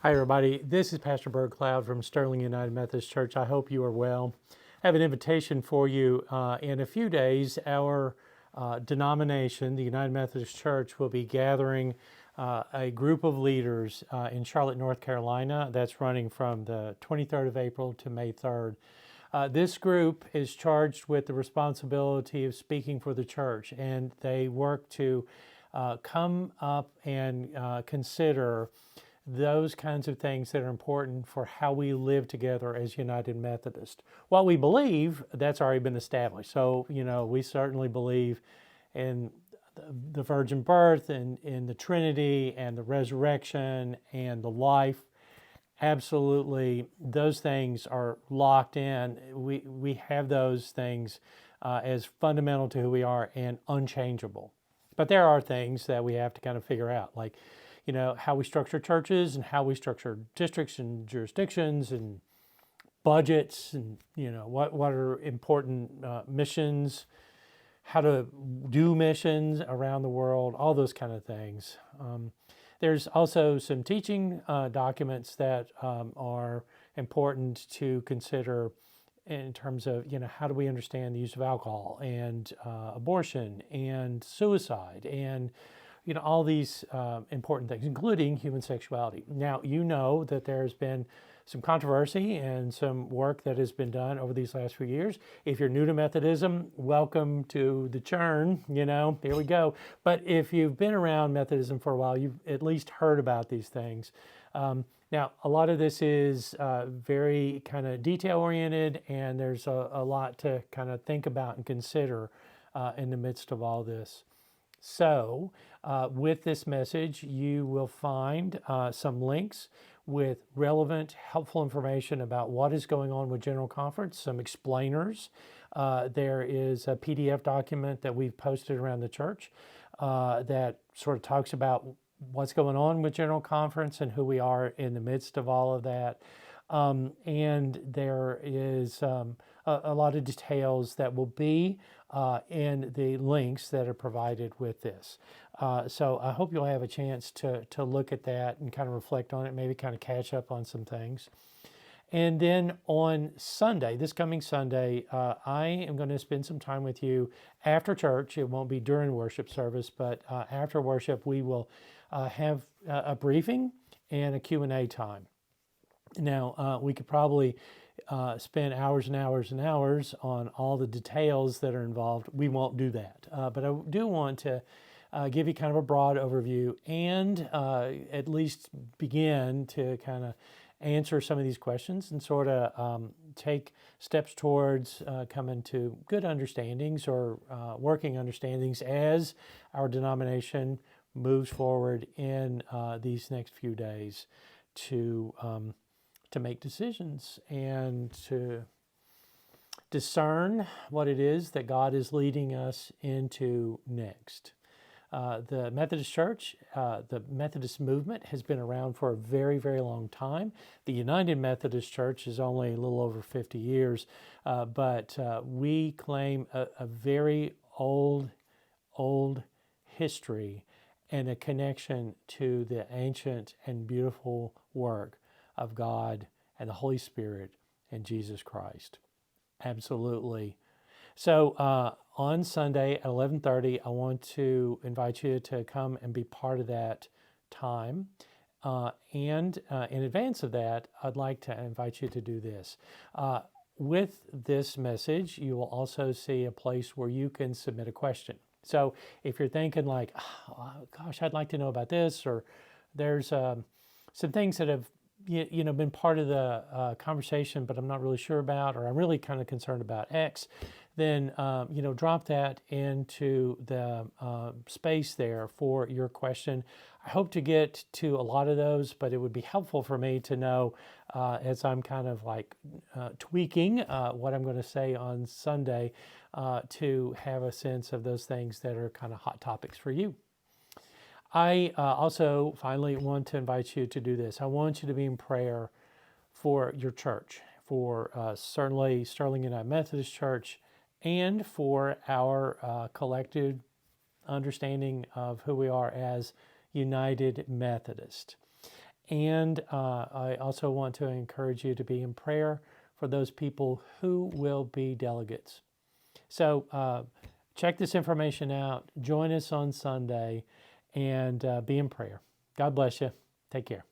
Hi, everybody. This is Pastor Bert Cloud from Sterling United Methodist Church. I hope you are well. I have an invitation for you. In a few days, our denomination, the United Methodist Church, will be gathering a group of leaders in Charlotte, North Carolina. That's running from the 23rd of April to May 3rd. This group is charged with the responsibility of speaking for the church, and they work to come up and consider those kinds of things that are important for how we live together as United Methodist. What we believe, that's already been established. So, we certainly believe in the virgin birth and in the Trinity and the resurrection and the life. Absolutely, those things are locked in. We have those things as fundamental to who we are and unchangeable. But there are things that we have to kind of figure out, like how we structure churches and how we structure districts and jurisdictions and budgets, and what are important missions, how to do missions around the world, all those kind of things. There's also some teaching documents that are important to consider in terms of how do we understand the use of alcohol and abortion and suicide and all these important things, including human sexuality. Now, that there's been some controversy and some work that has been done over these last few years. If you're new to Methodism, welcome to the churn, here we go. But if you've been around Methodism for a while, you've at least heard about these things. Now, a lot of this is very kind of detail-oriented, and there's a lot to kind of think about and consider in the midst of all this. So, with this message, you will find some links with relevant, helpful information about what is going on with General Conference, some explainers. There is a PDF document that we've posted around the church that sort of talks about what's going on with General Conference and who we are in the midst of all of that. And there is a lot of details that will be in the links that are provided with this. So I hope you'll have a chance to look at that and kind of reflect on it, maybe kind of catch up on some things. And then on Sunday, this coming Sunday, I am going to spend some time with you after church. It won't be during worship service, but after worship, we will have a briefing and a Q&A time. Now, we could probably spend hours and hours and hours on all the details that are involved. We won't do that. But I do want to give you kind of a broad overview and at least begin to kind of answer some of these questions and sort of take steps towards coming to good understandings or working understandings as our denomination moves forward in these next few days to make decisions and to discern what it is that God is leading us into next. The Methodist Church, the Methodist movement has been around for a very, very long time. The United Methodist Church is only a little over 50 years, but we claim a very old history and a connection to the ancient and beautiful work of God and the Holy Spirit and Jesus Christ. Absolutely. So on Sunday at 11:30, I want to invite you to come and be part of that time. And in advance of that, I'd like to invite you to do this. With this message, you will also see a place where you can submit a question. So if you're thinking like, oh, gosh, I'd like to know about this, or there's some things that have been part of the conversation, but I'm not really sure about, or I'm really kind of concerned about X, then drop that into the space there for your question. I hope to get to a lot of those, but it would be helpful for me to know as I'm kind of like tweaking what I'm going to say on Sunday to have a sense of those things that are kind of hot topics for you. I also finally want to invite you to do this. I want you to be in prayer for your church, for certainly Sterling United Methodist Church, and for our collective understanding of who we are as United Methodist. And I also want to encourage you to be in prayer for those people who will be delegates. So check this information out. Join us on Sunday and be in prayer. God bless you. Take care.